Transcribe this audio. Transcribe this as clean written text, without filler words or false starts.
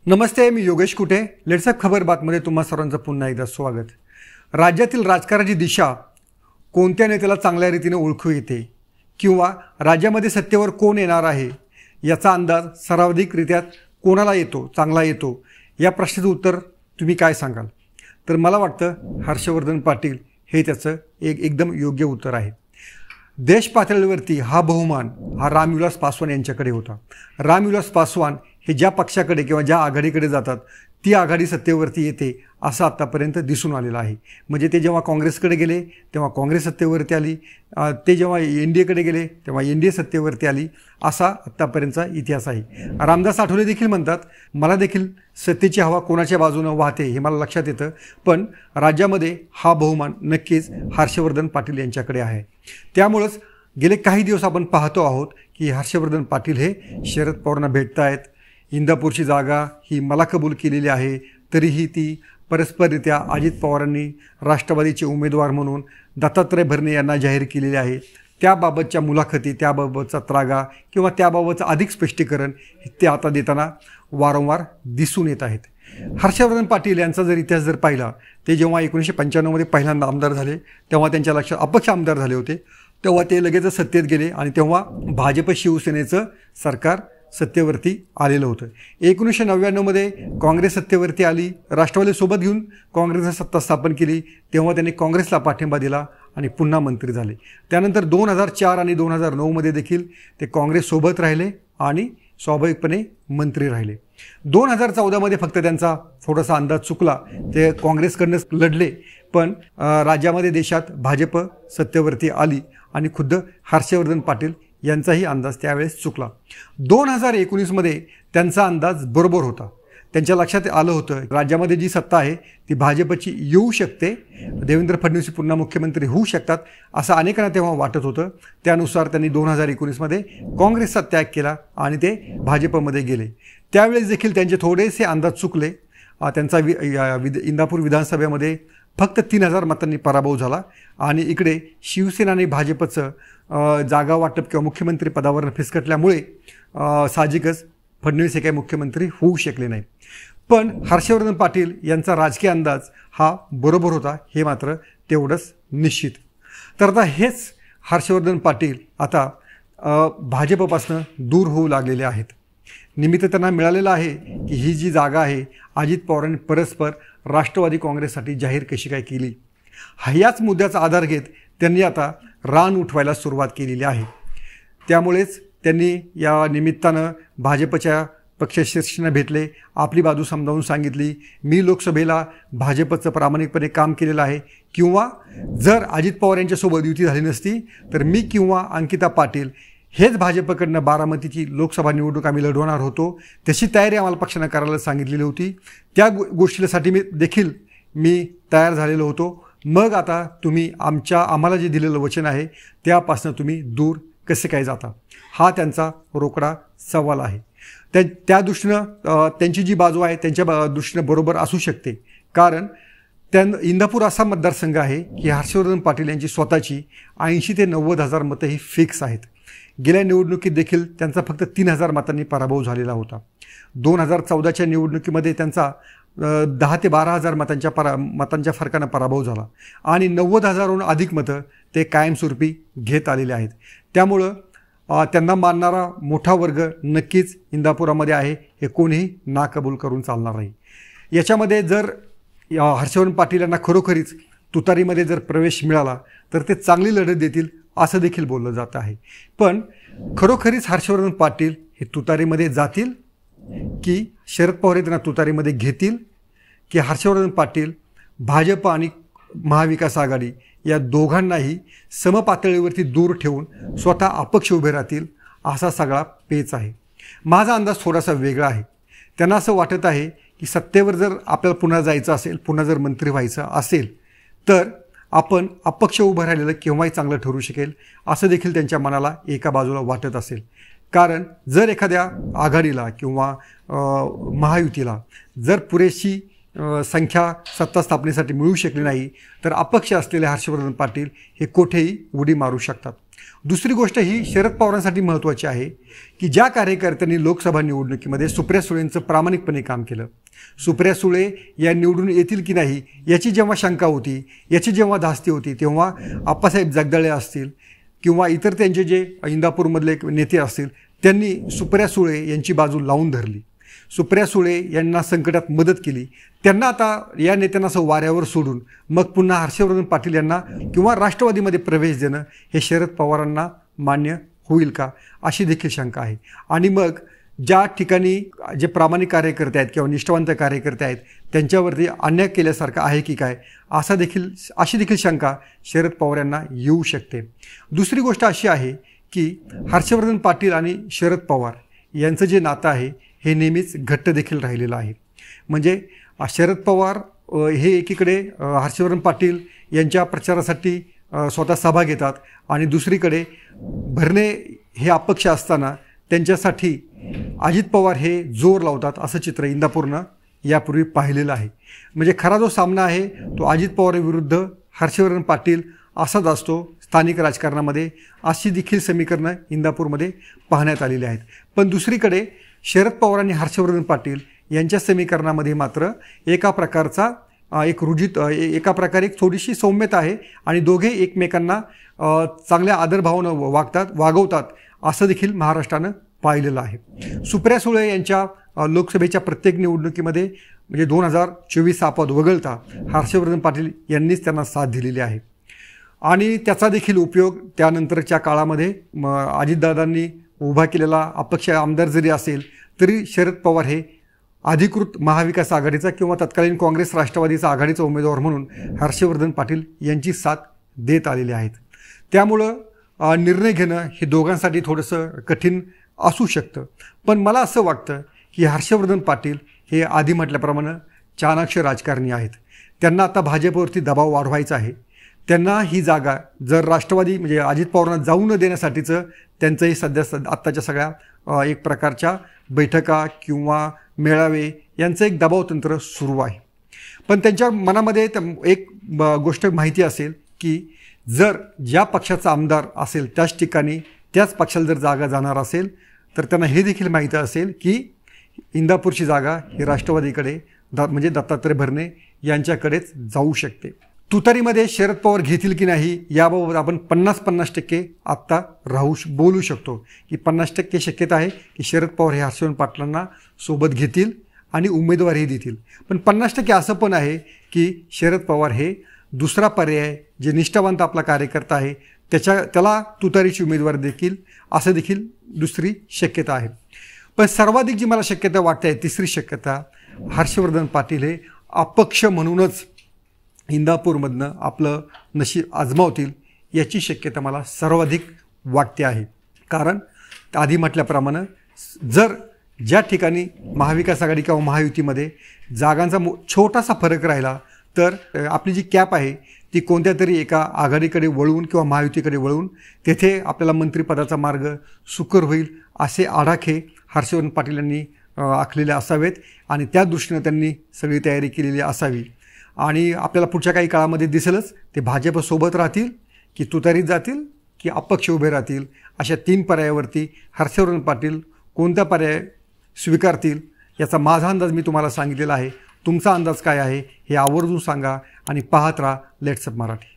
नमस्ते, मी योगेश कुटे. लेट्सअप खबर बातमध्ये तुम्हा सर्वांचं पुन्हा एकदा स्वागत. राज्यातील राजकारणाची दिशा कोणत्या नेत्याला चांगल्या रीतीने ओळखू येते किंवा राज्यामध्ये सत्तेवर कोण येणार आहे याचा अंदाज सर्वाधिकरित्या कोणाला येतो, चांगला येतो, या प्रश्नाचं उत्तर तुम्ही काय सांगाल? तर मला वाटतं हर्षवर्धन पाटील हे त्याचं एकदम योग्य उत्तर आहे. देश पातळीवरती हा बहुमान हा रामविलास पासवान यांच्याकडे होता. रामविलास पासवान हे ज्या पक्षाकडे किंवा ज्या आघाडीकडे जातात ती आघाडी सत्तेवरती येते असं आत्तापर्यंत दिसून आलेलं आहे. म्हणजे ते जेव्हा काँग्रेसकडे गेले तेव्हा काँग्रेस सत्तेवरती आली, ते जेव्हा NDAकडे गेले तेव्हा NDA सत्तेवरती आली, असा आत्तापर्यंतचा इतिहास आहे. रामदास आठवले देखील म्हणतात, मला देखील सत्तेची हवा कोणाच्या बाजूनं वाहते हे मला लक्षात येतं, पण राज्यामध्ये हा बहुमान नक्कीच हर्षवर्धन पाटील यांच्याकडे आहे. त्यामुळंच गेले काही दिवस आपण पाहतो आहोत की हर्षवर्धन पाटील हे शरद पवारांना भेटत आहेत. इंदापूरची जागा ही मला कबूल केलेली आहे, तरीही ती परस्पररित्या अजित पवारांनी राष्ट्रवादीचे उमेदवार म्हणून दत्तात्रय भरणे यांना जाहीर केलेले आहे. त्याबाबतच्या मुलाखती, त्याबाबतचा त्रागा किंवा त्याबाबतचं अधिक स्पष्टीकरण ते आता देताना वारंवार दिसून येत आहेत. हर्षवर्धन पाटील यांचा जर इतिहास जर पाहिला, ते जेव्हा 1995मध्ये पहिल्यांदा आमदार झाले तेव्हा त्यांच्या लक्षात अपक्ष आमदार झाले होते, तेव्हा ते लगेच सत्तेत गेले आणि तेव्हा भाजप शिवसेनेचं सरकार सत्तेवरती आलेलं होतं. 1999मध्ये काँग्रेस सत्तेवरती आली, राष्ट्रवादीसोबत घेऊन काँग्रेसने सत्ता स्थापन केली, तेव्हा त्यांनी काँग्रेसला पाठिंबा दिला आणि पुन्हा मंत्री झाले. त्यानंतर 2004 आणि 2009मध्ये देखील ते काँग्रेससोबत राहिले आणि स्वाभाविकपणे मंत्री राहिले. 2014मध्ये फक्त त्यांचा थोडासा अंदाज चुकला, ते काँग्रेसकडनंच लढले, पण राज्यामध्ये देशात भाजप सत्तेवरती आली आणि खुद्द हर्षवर्धन पाटील यांचाही अंदाज त्यावेळेस चुकला. 2019मध्ये त्यांचा अंदाज बरोबर होता. त्यांच्या लक्षात आलं होतं राज्यामध्ये जी सत्ता आहे ती भाजपची येऊ शकते, देवेंद्र फडणवीस पुन्हा मुख्यमंत्री होऊ शकतात असं अनेकांना तेव्हा वाटत होतं. त्यानुसार त्यांनी 2019मध्ये काँग्रेसचा त्याग केला आणि ते भाजपमध्ये गेले. त्यावेळेस देखील त्यांचे थोडेसे अंदाज चुकले. त्यांचा इंदापूर विधानसभेमध्ये फक्त 3000 मतांनी पराभव झाला आणि इकडे शिवसेना आणि भाजपचं जागा वाटप किंवा मुख्यमंत्री पदावर फिसकटल्यामुळे साहजिकच फडणवीस हे काही मुख्यमंत्री होऊ शकले नाही. पण हर्षवर्धन पाटील यांचा राजकीय अंदाज हा बरोबर होता, हे मात्र तेवढंच निश्चित. तर आता हेच हर्षवर्धन पाटील आता भाजपपासून दूर होऊ लागलेले आहेत. निमित्त त्यांना मिळालेलं आहे की ही जी जागा आहे अजित पवारांनी परस्पर राष्ट्रवादी काँग्रेससाठी जाहीर कशी काय केली, ह्याच मुद्द्याचा आधार घेत त्यांनी आता रान उठवायला सुरुवात केलेली आहे. त्यामुळेच त्यांनी या निमित्तानं भाजपच्या पक्षश्रेष्ठींना भेटले, आपली बाजू समजावून सांगितली. मी लोकसभेला भाजपचं प्रामाणिकपणे काम केलेलं आहे, किंवा जर अजित पवार यांच्यासोबत युती झाली नसती तर मी किंवा अंकिता पाटील हेच भाजपकडनं बारामतीची लोकसभा निवडणूक आम्ही लढवणार होतो, तशी तयारी आम्हाला पक्षानं करायला सांगितलेली होती. त्या गोष्टीसाठी मी तयार झालेलो होतो. मग आता तुम्ही आम्हाला जे दिलेलं वचन आहे त्यापासून तुम्ही दूर कसे काय जाता, हा त्यांचा रोकडा सवाल आहे. त्या दृष्टीनं त्यांची जी बाजू आहे त्यांच्या दृष्टीनं बरोबर असू शकते, कारण इंदापूर असा मतदारसंघ आहे की हर्षवर्धन पाटील यांची स्वतःची 80 ते 90 हजार मतं ही फिक्स आहेत. गेल्या निवडणुकीत देखील त्यांचा फक्त 3000 मतांनी पराभव झालेला होता. 2014च्या निवडणुकीमध्ये त्यांचा 10 ते 12 हजार मतांच्या फरकानं पराभव झाला आणि 90,000हून अधिक मतं ते कायमस्वरूपी घेत आलेले आहेत. त्यामुळं त्यांना मानणारा मोठा वर्ग नक्कीच इंदापुरामध्ये आहे, हे कोणीही नाकबूल करून चालणार नाही. याच्यामध्ये जर हर्षवर्धन पाटील यांना खरोखरीच तुतारीमध्ये जर प्रवेश मिळाला तर ते चांगली लढत देतील असं देखील बोललं जात आहे. पण खरोखरीच हर्षवर्धन पाटील हे तुतारीमध्ये जातील की शरद पवार त्यांना तुतारीमध्ये घेतील, की हर्षवर्धन पाटील भाजप आणि महाविकास आघाडी या दोघांनाही समपातळीवरती दूर ठेवून स्वतः अपक्ष उभे राहतील, असा सगळा पेच आहे. माझा अंदाज थोडासा वेगळा आहे. त्यांना असं वाटत आहे की सत्तेवर जर आपल्याला पुन्हा जायचं असेल, पुन्हा जर मंत्री व्हायचं असेल तर आपण अपक्ष उभं राहिलेलं केव्हाही चांगलं ठरू शकेल, असं देखील त्यांच्या मनाला एका बाजूला वाटत असेल. कारण जर एखाद्या आघाडीला किंवा महायुतीला जर पुरेशी संख्या सत्ता स्थापनेसाठी मिळू शकली नाही तर अपक्ष असलेले हर्षवर्धन पाटील हे कोठेही उडी मारू शकतात. दुसरी गोष्ट ही शरद पवारांसाठी महत्त्वाची आहे की ज्या कार्यकर्त्यांनी लोकसभा निवडणुकीमध्ये सुप्रिया सुळेंचं प्रामाणिकपणे काम केलं, सुप्रिया सुळे या निवडून येतील की नाही याची जेव्हा शंका होती, याची जेव्हा धास्ती होती, तेव्हा आप्पासाहेब जगदाळे असतील किंवा इतर त्यांचे जे इंदापूरमधले नेते असतील त्यांनी सुप्रिया सुळे यांची बाजू लावून धरली, सुप्रिया सुळे यांना संकटात मदत केली. त्यांना आता या नेत्यांना असं वाऱ्यावर सोडून मग पुन्हा हर्षवर्धन पाटील यांना किंवा राष्ट्रवादीमध्ये प्रवेश देणं हे शरद पवारांना मान्य होईल का अशी देखील शंका आहे. आणि मग ज्या ठिकाणी जे प्रामाणिक कार्यकर्ते आहेत किंवा निष्ठावंत कार्यकर्ते आहेत त्यांच्यावरती अन्याय केल्यासारखं आहे की काय अशी देखील शंका शरद पवार यांना येऊ शकते. दुसरी गोष्ट अशी आहे की हर्षवर्धन पाटील आणि शरद पवार यांचं जे नातं आहे हे नेहमीच घट्ट देखील राहिलेलं आहे. म्हणजे शरद पवार हे एकीकडे हर्षवर्धन पाटील यांच्या प्रचारासाठी स्वतः सभा घेतात आणि दुसरीकडे भरणे हे अपक्ष असताना त्यांच्यासाठी अजित पवार हे जोर लावतात असं चित्र इंदापूरनं यापूर्वी पाहिलेलं आहे. म्हणजे खरा जो सामना आहे तो अजित पवारविरुद्ध हर्षवर्धन पाटील असाच असतो स्थानिक राजकारणामध्ये, अशी देखील समीकरणं इंदापूरमध्ये पाहण्यात आलेली आहेत. पण दुसरीकडे शरद पवार आणि हर्षवर्धन पाटील यांच्या समीकरणामध्ये मात्र एका प्रकारे एक थोडीशी सौम्यता आहे आणि दोघे एकमेकांना चांगल्या आदरभावानं वागवतात असं देखील महाराष्ट्रानं पाहिलेलं आहे. सुप्रिया सुळे यांच्या लोकसभेच्या प्रत्येक निवडणुकीमध्ये म्हणजे 2024 आपद वगळता हर्षवर्धन पाटील यांनीच त्यांना साथ दिलेली आहे आणि त्याचा देखील उपयोग त्यानंतरच्या काळामध्ये अजितदादांनी उभा केलेला अपक्ष आमदार जरी असेल तरी शरद पवार हे अधिकृत महाविकास आघाडीचा किंवा तत्कालीन काँग्रेस राष्ट्रवादीचा आघाडीचा उमेदवार म्हणून हर्षवर्धन पाटील यांची साथ देत आलेले आहेत. त्यामुळं निर्णय घेणं हे दोघांसाठी थोडंसं कठीण असू शकतं. पण मला असं वाटतं की हर्षवर्धन पाटील हे आधी म्हटल्याप्रमाणे चाणाक्ष राजकारणी आहेत. त्यांना आता भाजपवरती दबाव वाढवायचा आहे. त्यांना ही जागा जर राष्ट्रवादी म्हणजे अजित पवारांना जाऊ न देण्यासाठीचं त्यांचंही आत्ताच्या सगळ्या एक प्रकारच्या बैठका किंवा मेळावे यांचं एक दबावतंत्र सुरू आहे. पण त्यांच्या मनामध्ये एक गोष्ट माहिती असेल की जर ज्या पक्षाचा आमदार असेल त्याच ठिकाणी त्याच पक्षाला जर जागा जाणार असेल तर त्यांना हे देखील माहिती असेल की इंदापूरची जागा ही राष्ट्रवादीकडे म्हणजे दत्तात्रय भरणे यांच्याकडेच जाऊ शकते. तुतारीमध्ये शरद पवार घेतील की नाही याबाबत आपण 50-50% आत्ता बोलू शकतो की 50% शक्यता आहे की शरद पवार हे हर्षवर्धन पाटलांना सोबत घेतील आणि उमेदवारही देतील. पण 50% असं पण आहे की शरद पवार हे दुसरा पर्याय जे निष्ठावंत आपला कार्यकर्ता आहे त्याला तुतारीची उमेदवार देखील असं देखील दुसरी शक्यता आहे. पण सर्वाधिक जी मला शक्यता वाटते आहे तिसरी शक्यता हर्षवर्धन पाटील हे अपक्ष म्हणूनच इंदापूरमधनं आपलं नशीब आजमावतील याची शक्यता मला सर्वाधिक वाटते आहे. कारण आधी म्हटल्याप्रमाणे जर ज्या ठिकाणी महाविकास आघाडी किंवा महायुतीमध्ये जागांचा छोटासा फरक राहिला तर आपली जी कॅप आहे ती कोणत्या तरी एका आघाडीकडे वळवून किंवा महायुतीकडे वळवून तेथे आपल्याला मंत्रिपदाचा मार्ग सुकर होईल असे आडाखे हर्षवर्धन पाटील यांनी आखलेले असावेत आणि त्या दृष्टीनं त्यांनी सगळी तयारी केलेली असावी. आणि आपल्याला पुढच्या काही काळामध्ये दिसेलच ते भाजपसोबत राहतील की तुतारीत जातील की अपक्ष उभे राहतील. अशा 3 पर्यायावरती हर्षवर्धन पाटील कोणता पर्याय स्वीकारतील याचा माझा अंदाज मी तुम्हाला सांगितलेला आहे. तुमचा अंदाज काय आहे हे आवर्जून सांगा आणि पाहत राहा लेट्स अप मराठी.